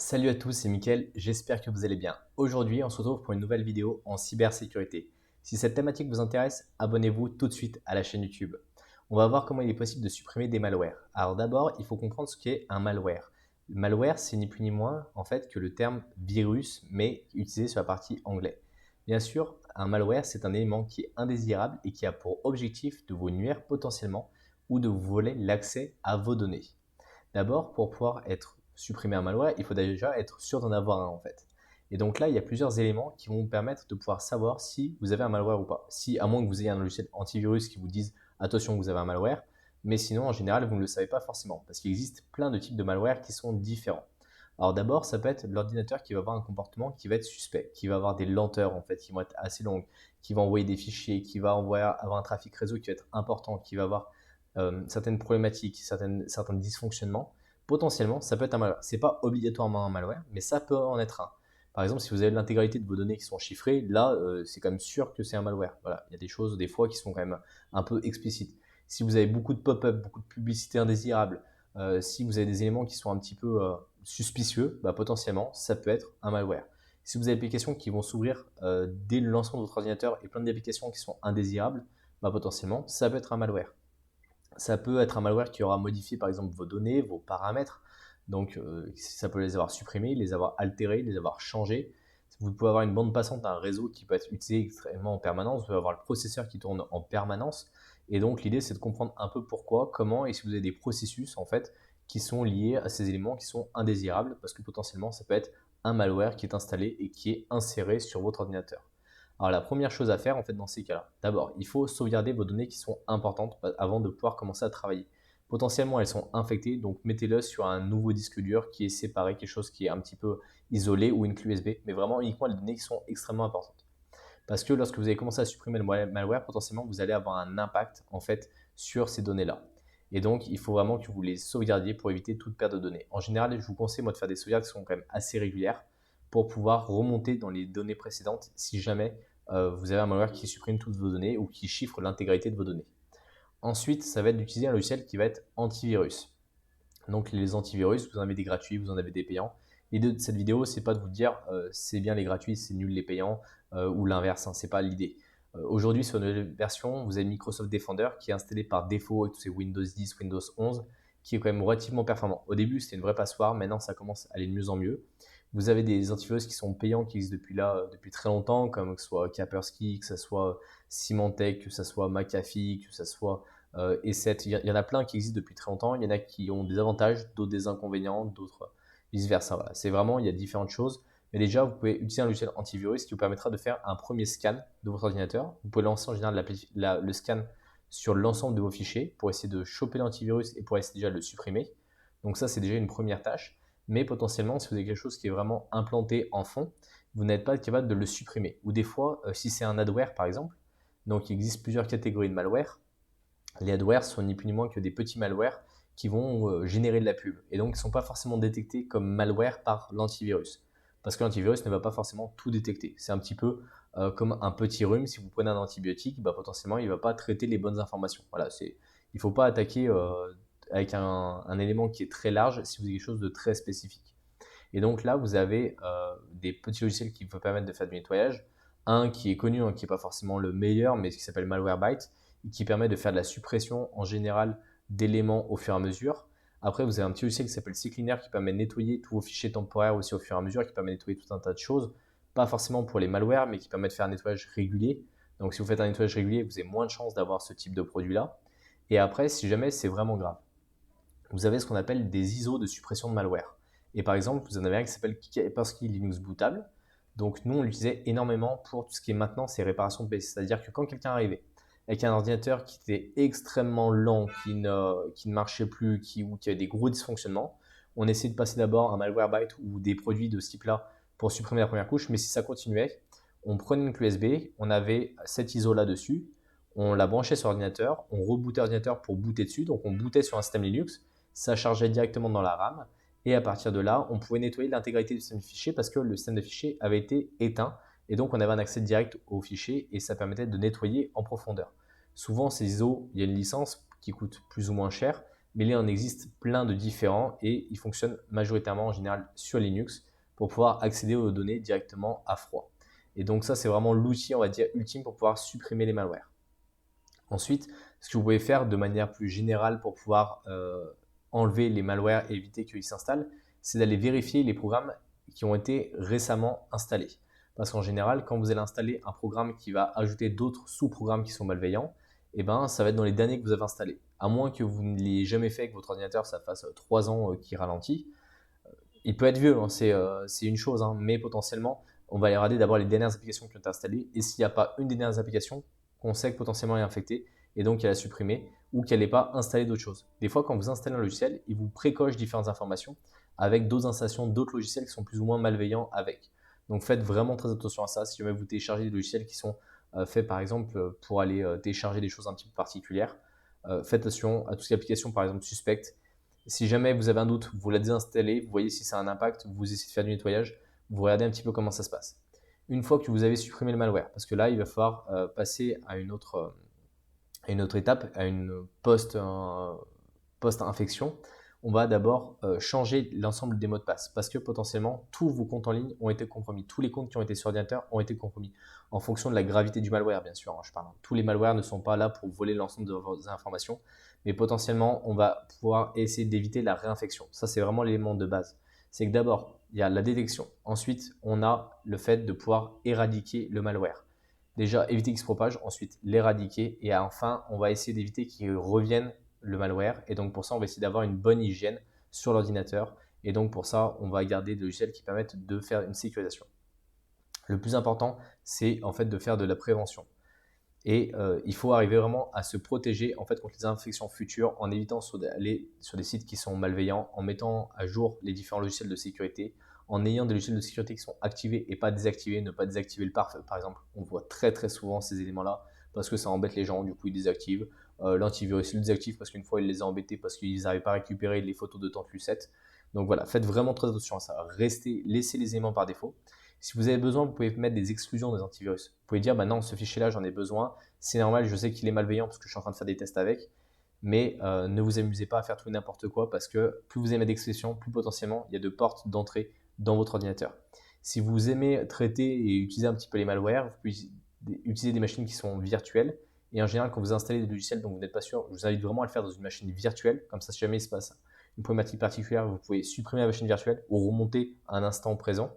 Salut à tous, c'est Mickaël, j'espère que vous allez bien. Aujourd'hui, on se retrouve pour une nouvelle vidéo en cybersécurité. Si cette thématique vous intéresse, abonnez-vous tout de suite à la chaîne YouTube. On va voir comment il est possible de supprimer des malwares. Alors d'abord, il faut comprendre ce qu'est un malware. Le malware, c'est ni plus ni moins en fait que le terme virus, mais utilisé sur la partie anglais. Bien sûr, un malware, c'est un élément qui est indésirable et qui a pour objectif de vous nuire potentiellement ou de vous voler l'accès à vos données. D'abord, pour pouvoir être supprimer un malware, il faut déjà être sûr d'en avoir un en fait. Et donc là, il y a plusieurs éléments qui vont vous permettre de pouvoir savoir si vous avez un malware ou pas. Si, à moins que vous ayez un logiciel antivirus qui vous dise attention, vous avez un malware, mais sinon, en général, vous ne le savez pas forcément parce qu'il existe plein de types de malware qui sont différents. Alors d'abord, ça peut être l'ordinateur qui va avoir un comportement qui va être suspect, qui va avoir des lenteurs en fait, qui vont être assez longues, qui va envoyer des fichiers, qui va avoir un trafic réseau qui va être important, qui va avoir certaines problématiques, certains dysfonctionnements. Potentiellement, ça peut être un malware. Ce n'est pas obligatoirement un malware, mais ça peut en être un. Par exemple, si vous avez l'intégralité de vos données qui sont chiffrées, là, c'est quand même sûr que c'est un malware. Voilà, il y a des choses, des fois, qui sont quand même un peu explicites. Si vous avez beaucoup de pop-up, beaucoup de publicités indésirables, si vous avez des éléments qui sont un petit peu suspicieux, bah, potentiellement, ça peut être un malware. Si vous avez des applications qui vont s'ouvrir dès le lancement de votre ordinateur et plein d'applications qui sont indésirables, bah, potentiellement, ça peut être un malware. Ça peut être un malware qui aura modifié par exemple vos données, vos paramètres. Donc ça peut les avoir supprimés, les avoir altérés, les avoir changés. Vous pouvez avoir une bande passante d'un réseau qui peut être utilisé extrêmement en permanence. Vous pouvez avoir le processeur qui tourne en permanence. Et donc l'idée c'est de comprendre un peu pourquoi, comment et si vous avez des processus en fait qui sont liés à ces éléments qui sont indésirables parce que potentiellement ça peut être un malware qui est installé et qui est inséré sur votre ordinateur. Alors la première chose à faire en fait dans ces cas-là, d'abord, il faut sauvegarder vos données qui sont importantes avant de pouvoir commencer à travailler. Potentiellement, elles sont infectées, donc mettez-le sur un nouveau disque dur qui est séparé, quelque chose qui est un petit peu isolé ou une clé USB, mais vraiment uniquement les données qui sont extrêmement importantes. Parce que lorsque vous allez commencer à supprimer le malware, potentiellement, vous allez avoir un impact en fait sur ces données-là. Et donc, il faut vraiment que vous les sauvegardiez pour éviter toute perte de données. En général, je vous conseille moi de faire des sauvegardes qui sont quand même assez régulières pour pouvoir remonter dans les données précédentes si jamais vous avez un malware qui supprime toutes vos données ou qui chiffre l'intégralité de vos données. Ensuite, ça va être d'utiliser un logiciel qui va être antivirus. Donc les antivirus, vous en avez des gratuits, vous en avez des payants. L'idée de cette vidéo, c'est pas de vous dire c'est bien les gratuits, c'est nul les payants ou l'inverse, hein, c'est pas l'idée. Aujourd'hui, sur une version, vous avez Microsoft Defender qui est installé par défaut avec tous ces Windows 10, Windows 11, qui est quand même relativement performant. Au début, c'était une vraie passoire, maintenant ça commence à aller de mieux en mieux. Vous avez des antivirus qui sont payants, qui existent depuis très longtemps, comme que ce soit Kaspersky, que ce soit Symantec, que ce soit McAfee, que ce soit E7. Il y en a plein qui existent depuis très longtemps. Il y en a qui ont des avantages, d'autres des inconvénients, d'autres vice-versa. Voilà. C'est vraiment, il y a différentes choses. Mais déjà, vous pouvez utiliser un logiciel antivirus qui vous permettra de faire un premier scan de votre ordinateur. Vous pouvez lancer en général le scan sur l'ensemble de vos fichiers pour essayer de choper l'antivirus et pour essayer déjà de le supprimer. Donc ça, c'est déjà une première tâche. Mais potentiellement, si vous avez quelque chose qui est vraiment implanté en fond, vous n'êtes pas capable de le supprimer. Ou des fois, si c'est un adware par exemple, donc il existe plusieurs catégories de malware. Les adwares sont ni plus ni moins que des petits malwares qui vont générer de la pub. Et donc, ils ne sont pas forcément détectés comme malware par l'antivirus. Parce que l'antivirus ne va pas forcément tout détecter. C'est un petit peu comme un petit rhume. Si vous prenez un antibiotique, bah, potentiellement, il ne va pas traiter les bonnes informations. Voilà, il ne faut pas attaquer avec un élément qui est très large si vous avez quelque chose de très spécifique. Et donc là, vous avez des petits logiciels qui vous permettent de faire du nettoyage. Un qui est connu, hein, qui n'est pas forcément le meilleur, mais qui s'appelle Malwarebytes, qui permet de faire de la suppression en général d'éléments au fur et à mesure. Après, vous avez un petit logiciel qui s'appelle CCleaner qui permet de nettoyer tous vos fichiers temporaires aussi au fur et à mesure, qui permet de nettoyer tout un tas de choses. Pas forcément pour les malwares, mais qui permet de faire un nettoyage régulier. Donc si vous faites un nettoyage régulier, vous avez moins de chances d'avoir ce type de produit-là. Et après, si jamais c'est vraiment grave, vous avez ce qu'on appelle des ISO de suppression de malware. Et par exemple, vous en avez un qui s'appelle Kaspersky Linux Bootable. Donc nous, on l'utilisait énormément pour tout ce qui est maintenance et réparation de PC. C'est-à-dire que quand quelqu'un arrivait avec un ordinateur qui était extrêmement lent, qui ne marchait plus, ou qui avait des gros dysfonctionnements, on essayait de passer d'abord un Malwarebytes ou des produits de ce type-là pour supprimer la première couche. Mais si ça continuait, on prenait une clé USB, on avait cette ISO là-dessus, on la branchait sur l'ordinateur, on rebootait l'ordinateur pour booter dessus, donc on bootait sur un système Linux, ça chargeait directement dans la RAM, et à partir de là, on pouvait nettoyer l'intégralité du système de fichiers parce que le système de fichiers avait été éteint, et donc on avait un accès direct aux fichiers, et ça permettait de nettoyer en profondeur. Souvent, ces ISO, il y a une licence qui coûte plus ou moins cher, mais il en existe plein de différents et ils fonctionnent majoritairement en général sur Linux pour pouvoir accéder aux données directement à froid. Et donc ça, c'est vraiment l'outil, on va dire, ultime pour pouvoir supprimer les malwares. Ensuite, ce que vous pouvez faire de manière plus générale pour pouvoir enlever les malwares et éviter qu'ils s'installent, c'est d'aller vérifier les programmes qui ont été récemment installés. Parce qu'en général, quand vous allez installer un programme qui va ajouter d'autres sous-programmes qui sont malveillants, eh ben, ça va être dans les derniers que vous avez installés. À moins que vous ne l'ayez jamais fait, que votre ordinateur, ça fasse 3 ans qu'il ralentit. Il peut être vieux, hein, c'est une chose, hein, mais potentiellement, on va aller regarder d'abord les dernières applications qui ont été installées. Et s'il n'y a pas une des dernières applications, qu'on sait que potentiellement elle est infectée, et donc elle a supprimé, ou qu'elle n'est pas installée d'autres choses. Des fois, quand vous installez un logiciel, il vous précoche différentes informations avec d'autres installations, d'autres logiciels qui sont plus ou moins malveillants avec. Donc faites vraiment très attention à ça. Si jamais vous téléchargez des logiciels qui sont faits par exemple pour aller télécharger des choses un petit peu particulières, faites attention à toutes les applications par exemple suspectes. Si jamais vous avez un doute, vous la désinstallez, vous voyez si ça a un impact, vous essayez de faire du nettoyage, vous regardez un petit peu comment ça se passe. Une fois que vous avez supprimé le malware, parce que là, il va falloir passer à une autre étape, à une post-infection, on va d'abord changer l'ensemble des mots de passe parce que potentiellement tous vos comptes en ligne ont été compromis. Tous les comptes qui ont été sur ordinateur ont été compromis en fonction de la gravité du malware, bien sûr. Hein, je parle. Tous les malwares ne sont pas là pour voler l'ensemble de vos informations, mais potentiellement on va pouvoir essayer d'éviter la réinfection. Ça, c'est vraiment l'élément de base. C'est que d'abord, il y a la détection. Ensuite, on a le fait de pouvoir éradiquer le malware. Déjà, éviter qu'il se propage, ensuite l'éradiquer et enfin, on va essayer d'éviter qu'il revienne le malware. Et donc pour ça, on va essayer d'avoir une bonne hygiène sur l'ordinateur. Et donc pour ça, on va garder des logiciels qui permettent de faire une sécurisation. Le plus important, c'est en fait de faire de la prévention. Et il faut arriver vraiment à se protéger en fait contre les infections futures en évitant d'aller sur des sites qui sont malveillants, en mettant à jour les différents logiciels de sécurité, en ayant des logiciels de sécurité qui sont activés et pas désactivés, ne pas désactiver le par exemple. On voit très souvent ces éléments-là parce que ça embête les gens, du coup ils désactivent. L'antivirus il le désactive parce qu'une fois il les a embêtés parce qu'ils n'arrivent pas à récupérer les photos de temps Lucette. Donc voilà, faites vraiment très attention à ça. Laissez les éléments par défaut. Si vous avez besoin, vous pouvez mettre des exclusions des antivirus. Vous pouvez dire, bah non, ce fichier-là, j'en ai besoin. C'est normal, je sais qu'il est malveillant parce que je suis en train de faire des tests avec. Mais ne vous amusez pas à faire tout et n'importe quoi parce que plus vous aimez d'expression, plus potentiellement il y a de portes d'entrée dans votre ordinateur. Si vous aimez traiter et utiliser un petit peu les malwares, vous pouvez utiliser des machines qui sont virtuelles. Et en général, quand vous installez des logiciels dont vous n'êtes pas sûr, je vous invite vraiment à le faire dans une machine virtuelle. Comme ça, si jamais il se passe une problématique particulière, vous pouvez supprimer la machine virtuelle ou remonter à un instant présent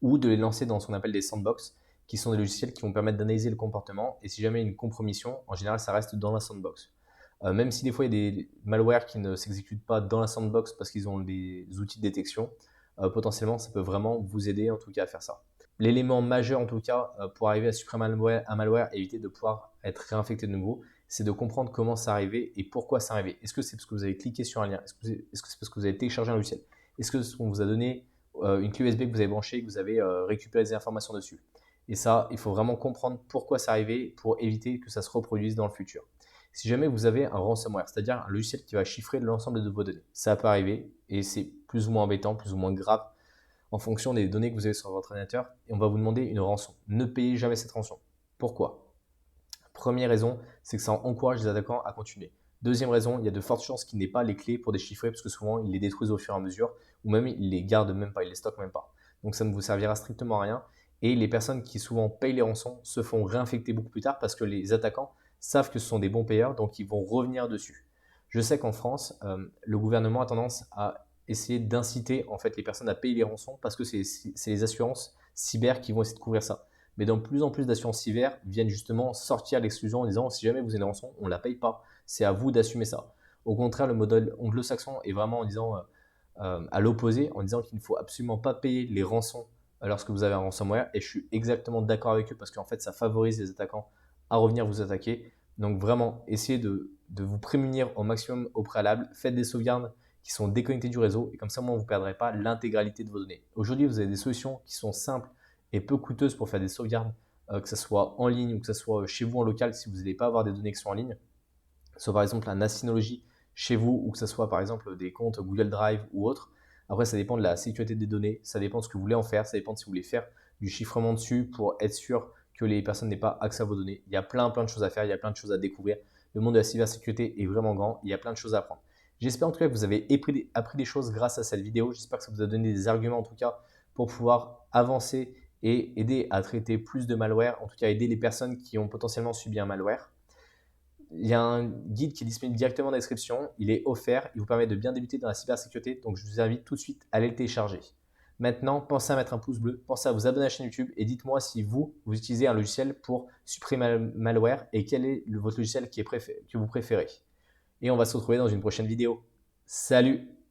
ou de les lancer dans ce qu'on appelle des sandbox, qui sont des logiciels qui vont permettre d'analyser le comportement. Et si jamais il y a une compromission, en général, ça reste dans la sandbox. Même si des fois, il y a des malwares qui ne s'exécutent pas dans la sandbox parce qu'ils ont des outils de détection, potentiellement, ça peut vraiment vous aider en tout cas à faire ça. L'élément majeur en tout cas pour arriver à supprimer un malware et éviter de pouvoir être réinfecté de nouveau, c'est de comprendre comment c'est arrivé et pourquoi c'est arrivé. Est-ce que c'est parce que vous avez cliqué sur un lien? Est-ce que c'est parce que vous avez téléchargé un logiciel? Est-ce que on vous a donné une clé USB que vous avez branchée et que vous avez récupéré des informations dessus? Et ça, il faut vraiment comprendre pourquoi c'est arrivé pour éviter que ça se reproduise dans le futur. Si jamais vous avez un ransomware, c'est-à-dire un logiciel qui va chiffrer l'ensemble de vos données, ça peut arriver et c'est plus ou moins embêtant, plus ou moins grave en fonction des données que vous avez sur votre ordinateur et on va vous demander une rançon. Ne payez jamais cette rançon. Pourquoi? Première raison, c'est que ça encourage les attaquants à continuer. Deuxième raison, il y a de fortes chances qu'il n'ait pas les clés pour déchiffrer parce que souvent ils les détruisent au fur et à mesure ou même ils les gardent même pas, ils les stockent même pas. Donc ça ne vous servira strictement à rien et les personnes qui souvent payent les rançons se font réinfecter beaucoup plus tard parce que les attaquants savent que ce sont des bons payeurs donc ils vont revenir dessus. Je sais qu'en France, le gouvernement a tendance à essayer d'inciter en fait les personnes à payer les rançons parce que c'est les assurances cyber qui vont essayer de couvrir ça. Mais de plus en plus d'assurances cyber viennent justement sortir l'exclusion en disant si jamais vous avez une rançon, on ne la paye pas, c'est à vous d'assumer ça. Au contraire, le modèle anglo-saxon est vraiment en disant à l'opposé, en disant qu'il ne faut absolument pas payer les rançons lorsque vous avez un ransomware. Et je suis exactement d'accord avec eux parce qu'en fait, ça favorise les attaquants à revenir vous attaquer. Donc vraiment, essayez de vous prémunir au maximum au préalable. Faites des sauvegardes qui sont déconnectées du réseau et comme ça, moi, vous ne perdrez pas l'intégralité de vos données. Aujourd'hui, vous avez des solutions qui sont simples et peu coûteuses pour faire des sauvegardes, que ce soit en ligne ou que ce soit chez vous en local si vous n'allez pas avoir des données qui sont en ligne. Soit par exemple un Asynology chez vous ou que ce soit par exemple des comptes Google Drive ou autre. Après, ça dépend de la sécurité des données, ça dépend de ce que vous voulez en faire, ça dépend de si vous voulez faire du chiffrement dessus pour être sûr que les personnes n'aient pas accès à vos données. Il y a plein de choses à faire, il y a plein de choses à découvrir. Le monde de la cybersécurité est vraiment grand, il y a plein de choses à apprendre. J'espère en tout cas que vous avez appris des choses grâce à cette vidéo. J'espère que ça vous a donné des arguments en tout cas pour pouvoir avancer et aider à traiter plus de malware, en tout cas aider les personnes qui ont potentiellement subi un malware. Il y a un guide qui est disponible directement dans la description. Il est offert. Il vous permet de bien débuter dans la cybersécurité. Donc, je vous invite tout de suite à aller le télécharger. Maintenant, pensez à mettre un pouce bleu, pensez à vous abonner à la chaîne YouTube et dites-moi si vous utilisez un logiciel pour supprimer un malware et quel est votre logiciel que vous préférez. Et on va se retrouver dans une prochaine vidéo. Salut!